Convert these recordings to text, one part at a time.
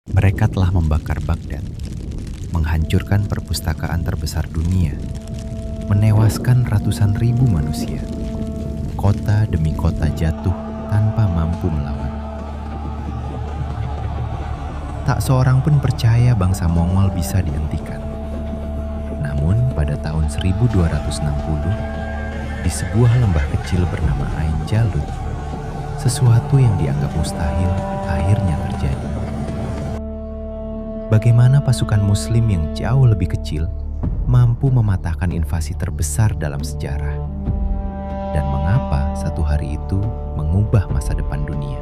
Mereka telah membakar Baghdad, menghancurkan perpustakaan terbesar dunia, menewaskan ratusan ribu manusia. Kota demi kota jatuh tanpa mampu melawan. Tak seorang pun percaya bangsa Mongol bisa dihentikan. Namun pada tahun 1260, di sebuah lembah kecil bernama Ain Jalut, sesuatu yang dianggap mustahil akhirnya terjadi. Bagaimana pasukan Muslim yang jauh lebih kecil mampu mematahkan invasi terbesar dalam sejarah? Dan mengapa satu hari itu mengubah masa depan dunia?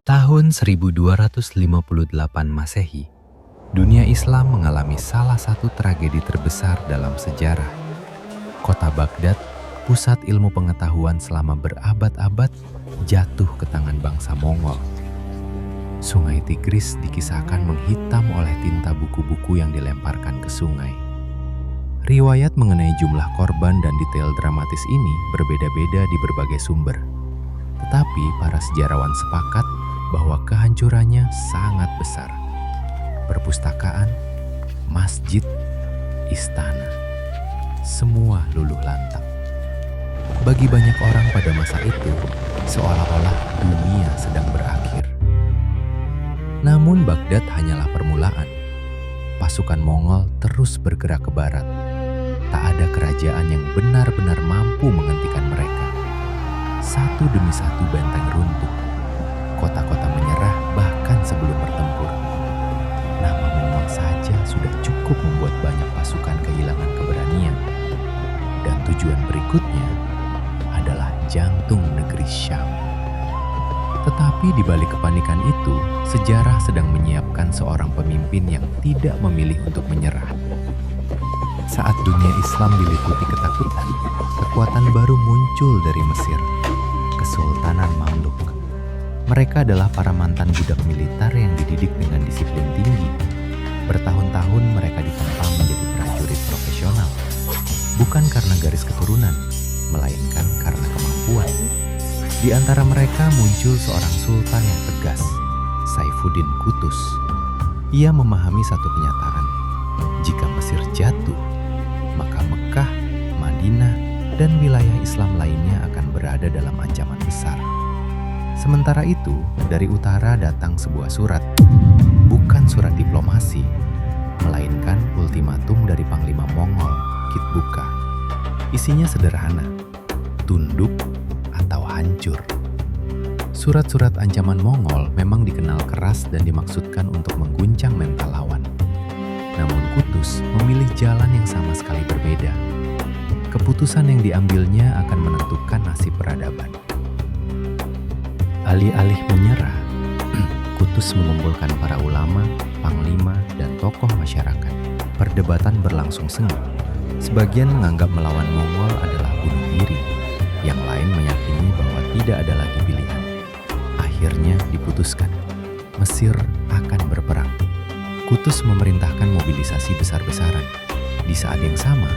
Tahun 1258 Masehi, dunia Islam mengalami salah satu tragedi terbesar dalam sejarah. Kota Baghdad, pusat ilmu pengetahuan selama berabad-abad, jatuh ke tangan bangsa Mongol. Sungai Tigris dikisahkan menghitam oleh tinta buku-buku yang dilemparkan ke sungai. Riwayat mengenai jumlah korban dan detail dramatis ini berbeda-beda di berbagai sumber. Tetapi para sejarawan sepakat bahwa kehancurannya sangat besar. Perpustakaan, masjid, istana, semua luluh lantak. Bagi banyak orang pada masa itu, seolah-olah dunia sedang berakhir. Namun Baghdad hanyalah permulaan. Pasukan Mongol terus bergerak ke barat. Tak ada kerajaan yang benar-benar mampu menghentikan mereka. Satu demi satu benteng runtuh. Kota-kota menyerah bahkan sebelum bertempur. Nama Mongol saja sudah cukup membuat banyak pasukan kehilangan keberanian. Dan tujuan berikutnya adalah jantung negeri Syam. Tetapi di balik kepanikan itu, sejarah sedang menyiapkan seorang pemimpin yang tidak memilih untuk menyerah. Saat dunia Islam diliputi ketakutan, kekuatan baru muncul dari Mesir, Kesultanan Mamluk. Mereka adalah para mantan budak militer yang dididik dengan disiplin tinggi. Bertahun-tahun mereka ditempa menjadi prajurit profesional, bukan karena garis keturunan, melainkan karena kemampuan. Di antara mereka muncul seorang sultan yang tegas, Saifuddin Qutuz. Ia memahami satu kenyataan: jika Mesir jatuh, maka Mekah, Madinah, dan wilayah Islam lainnya akan berada dalam ancaman besar. Sementara itu, dari utara datang sebuah surat, bukan surat diplomasi, melainkan ultimatum dari Panglima Mongol, Kitbuka. Isinya sederhana: tunduk atau hancur. Surat-surat ancaman Mongol memang dikenal keras dan dimaksudkan untuk mengguncang mental lawan. Namun Qutuz memilih jalan yang sama sekali berbeda. Keputusan yang diambilnya akan menentukan nasib peradaban. Alih-alih menyerah, Qutuz mengumpulkan para ulama, panglima, dan tokoh masyarakat. Perdebatan berlangsung sengit. Sebagian menganggap melawan Mongol adalah bunuh diri. Yang lain meyakini bahwa tidak ada lagi pilihan. Akhirnya diputuskan, Mesir akan berperang. Qutuz memerintahkan mobilisasi besar-besaran. Di saat yang sama,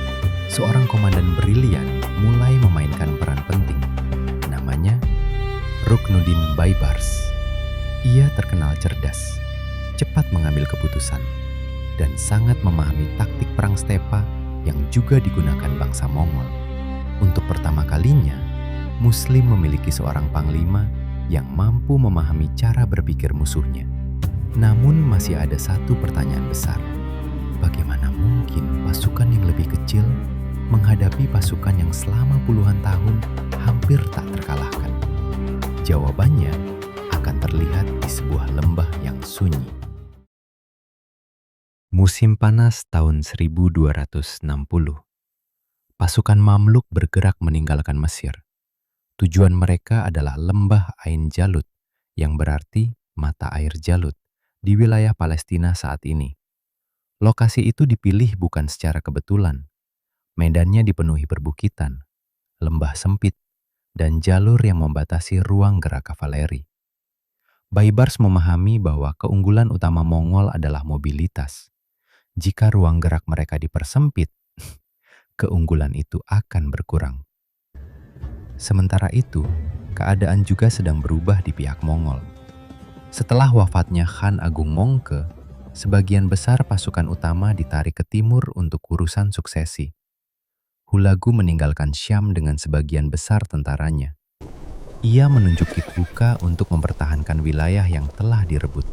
seorang komandan brilian mulai memainkan peran penting. Namanya Ruknuddin Baibars. Ia terkenal cerdas, cepat mengambil keputusan, dan sangat memahami taktik perang stepa yang juga digunakan bangsa Mongol. Untuk pertama kalinya, Muslim memiliki seorang panglima yang mampu memahami cara berpikir musuhnya. Namun masih ada satu pertanyaan besar. Bagaimana mungkin pasukan yang lebih kecil menghadapi pasukan yang selama puluhan tahun hampir tak terkalahkan? Jawabannya akan terlihat di sebuah lembah yang sunyi. Musim panas tahun 1260. Pasukan Mamluk bergerak meninggalkan Mesir. Tujuan mereka adalah lembah Ain Jalut, yang berarti mata air Jalut, di wilayah Palestina saat ini. Lokasi itu dipilih bukan secara kebetulan. Medannya dipenuhi perbukitan, lembah sempit, dan jalur yang membatasi ruang gerak kavaleri. Baibars memahami bahwa keunggulan utama Mongol adalah mobilitas. Jika ruang gerak mereka dipersempit, keunggulan itu akan berkurang. Sementara itu, keadaan juga sedang berubah di pihak Mongol. Setelah wafatnya Khan Agung Mongke, sebagian besar pasukan utama ditarik ke timur untuk urusan suksesi. Hulagu meninggalkan Syam dengan sebagian besar tentaranya. Ia menunjuk Kitbuka untuk mempertahankan wilayah yang telah direbut.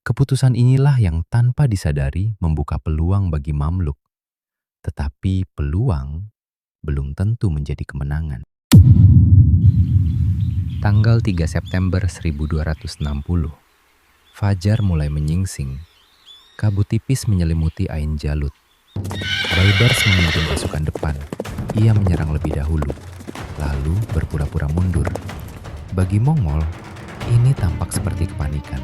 Keputusan inilah yang tanpa disadari membuka peluang bagi Mamluk. Tetapi peluang belum tentu menjadi kemenangan. Tanggal 3 September 1260, fajar mulai menyingsing. Kabut tipis menyelimuti Ain Jalut. Baibars memimpin pasukan depan. Ia menyerang lebih dahulu, lalu berpura-pura mundur. Bagi Mongol, ini tampak seperti kepanikan.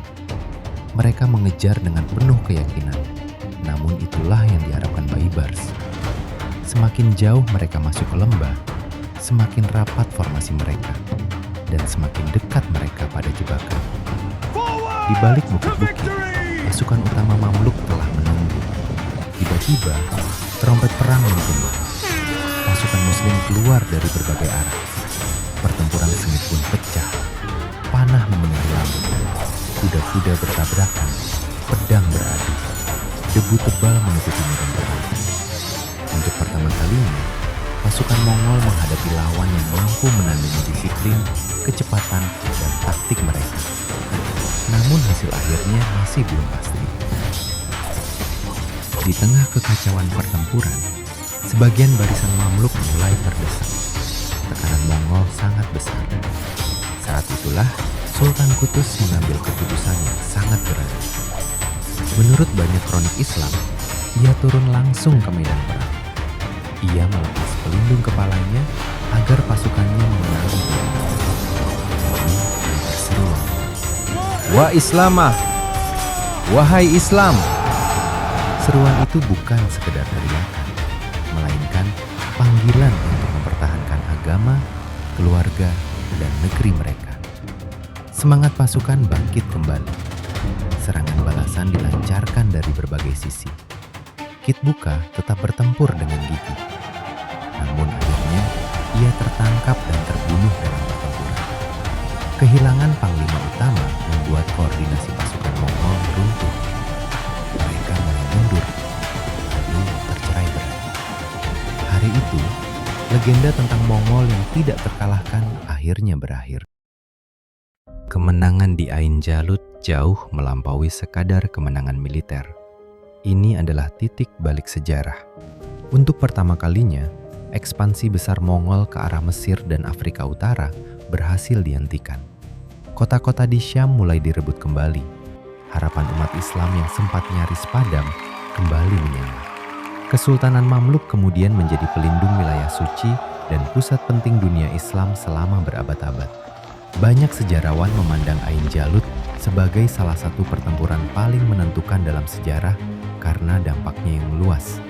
Mereka mengejar dengan penuh keyakinan, namun itulah yang diharapkan Baibars. Semakin jauh mereka masuk ke lembah, semakin rapat formasi mereka, dan semakin dekat mereka pada jebakan. Di balik bukit-bukit, pasukan utama Mamluk telah menunggu. Tiba-tiba, trompet perang menggema. Pasukan Muslim keluar dari berbagai arah. Pertempuran sengit pun pecah. Panah memenuhi langit. Kuda-kuda bertabrakan. Pedang beradu. Debu tebal menutupi medan perang. Untuk pertama kalinya, pasukan Mongol menghadapi lawan yang mampu menandingi disiplin, kecepatan, dan taktik mereka. Namun hasil akhirnya masih belum pasti. Di tengah kekacauan pertempuran, sebagian barisan Mamluk mulai terdesak. Tekanan Mongol sangat besar. Saat itulah Sultan Qutus mengambil keputusan yang sangat berani. Menurut banyak kronik Islam, ia turun langsung ke medan perang. Ia melepas pelindung kepalanya agar pasukannya mengenali dia. Lalu berseru, "Wa Islamah! Wahai Islam!" Seruan itu bukan sekedar teriakan, melainkan panggilan untuk mempertahankan agama, keluarga, dan negeri mereka. Semangat pasukan bangkit kembali. Serangan balasan dilancarkan dari berbagai sisi. Kitbuka tetap bertempur dengan gigih. Namun akhirnya ia tertangkap dan terbunuh dalam pertempuran. Kehilangan panglima utama membuat koordinasi pasukan Mongol runtuh. Mereka mulai mundur, lalu tercerai-berai. Hari itu, legenda tentang Mongol yang tidak terkalahkan akhirnya berakhir. Kemenangan di Ain Jalut jauh melampaui sekadar kemenangan militer. Ini adalah titik balik sejarah. Untuk pertama kalinya, ekspansi besar Mongol ke arah Mesir dan Afrika Utara berhasil dihentikan. Kota-kota di Syam mulai direbut kembali. Harapan umat Islam yang sempat nyaris padam kembali menyala. Kesultanan Mamluk kemudian menjadi pelindung wilayah suci dan pusat penting dunia Islam selama berabad-abad. Banyak sejarawan memandang Ain Jalut sebagai salah satu pertempuran paling menentukan dalam sejarah karena dampaknya yang luas.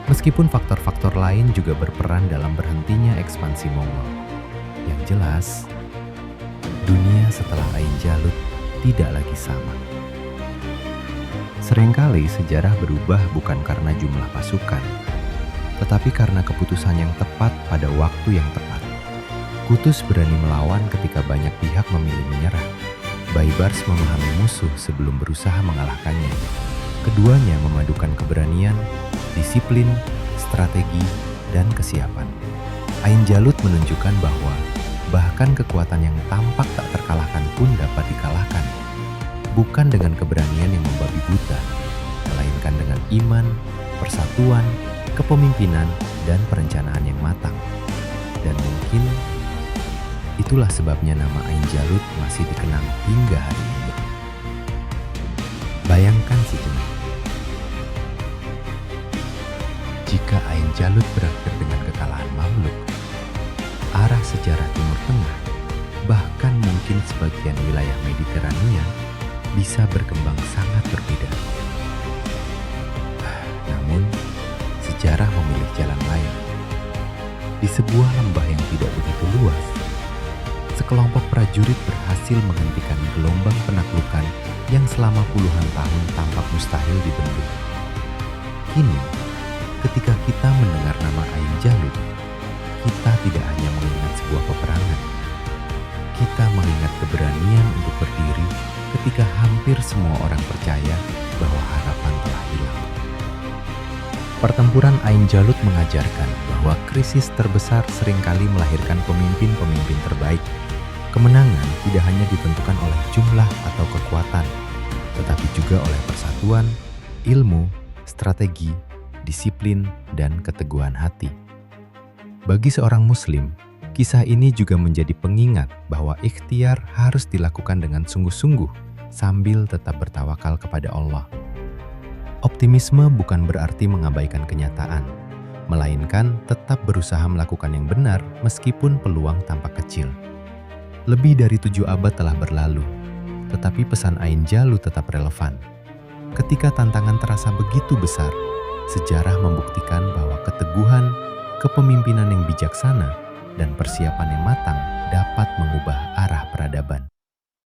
Meskipun faktor-faktor lain juga berperan dalam berhentinya ekspansi Mongol. Yang jelas, dunia setelah Ain Jalut tidak lagi sama. Seringkali sejarah berubah bukan karena jumlah pasukan, tetapi karena keputusan yang tepat pada waktu yang tepat. Qutus berani melawan ketika banyak pihak memilih menyerah. Baibars memahami musuh sebelum berusaha mengalahkannya. Keduanya memadukan keberanian, disiplin, strategi, dan kesiapan. Ain Jalut menunjukkan bahwa bahkan kekuatan yang tampak tak terkalahkan pun dapat dikalahkan. Bukan dengan keberanian yang membabi buta, melainkan dengan iman, persatuan, kepemimpinan, dan perencanaan yang matang. Dan mungkin itulah sebabnya nama Ain Jalut masih dikenang hingga hari ini. Bayangkan sejenak. Jika Ain Jalut berakhir dengan kekalahan Mamluk, arah sejarah Timur Tengah, bahkan mungkin sebagian wilayah Mediterania, bisa berkembang sangat berbeda. Namun, sejarah memilih jalan lain. Di sebuah lembah yang tidak begitu luas, sekelompok prajurit berhasil menghentikan gelombang penaklukan yang selama puluhan tahun tampak mustahil dibendung. Kini, Ketika kita mendengar nama Ain Jalut, kita tidak hanya mengingat sebuah peperangan. Kita mengingat keberanian untuk berdiri ketika hampir semua orang percaya bahwa harapan telah hilang. Pertempuran Ain Jalut mengajarkan bahwa krisis terbesar seringkali melahirkan pemimpin-pemimpin terbaik. Kemenangan tidak hanya ditentukan oleh jumlah atau kekuatan, tetapi juga oleh persatuan, ilmu, strategi, disiplin, dan keteguhan hati. Bagi seorang Muslim, kisah ini juga menjadi pengingat bahwa ikhtiar harus dilakukan dengan sungguh-sungguh sambil tetap bertawakal kepada Allah. Optimisme bukan berarti mengabaikan kenyataan, melainkan tetap berusaha melakukan yang benar meskipun peluang tampak kecil. Lebih dari 7 abad telah berlalu, tetapi pesan Ain Jalut tetap relevan. Ketika tantangan terasa begitu besar, sejarah membuktikan bahwa keteguhan, kepemimpinan yang bijaksana, dan persiapan yang matang dapat mengubah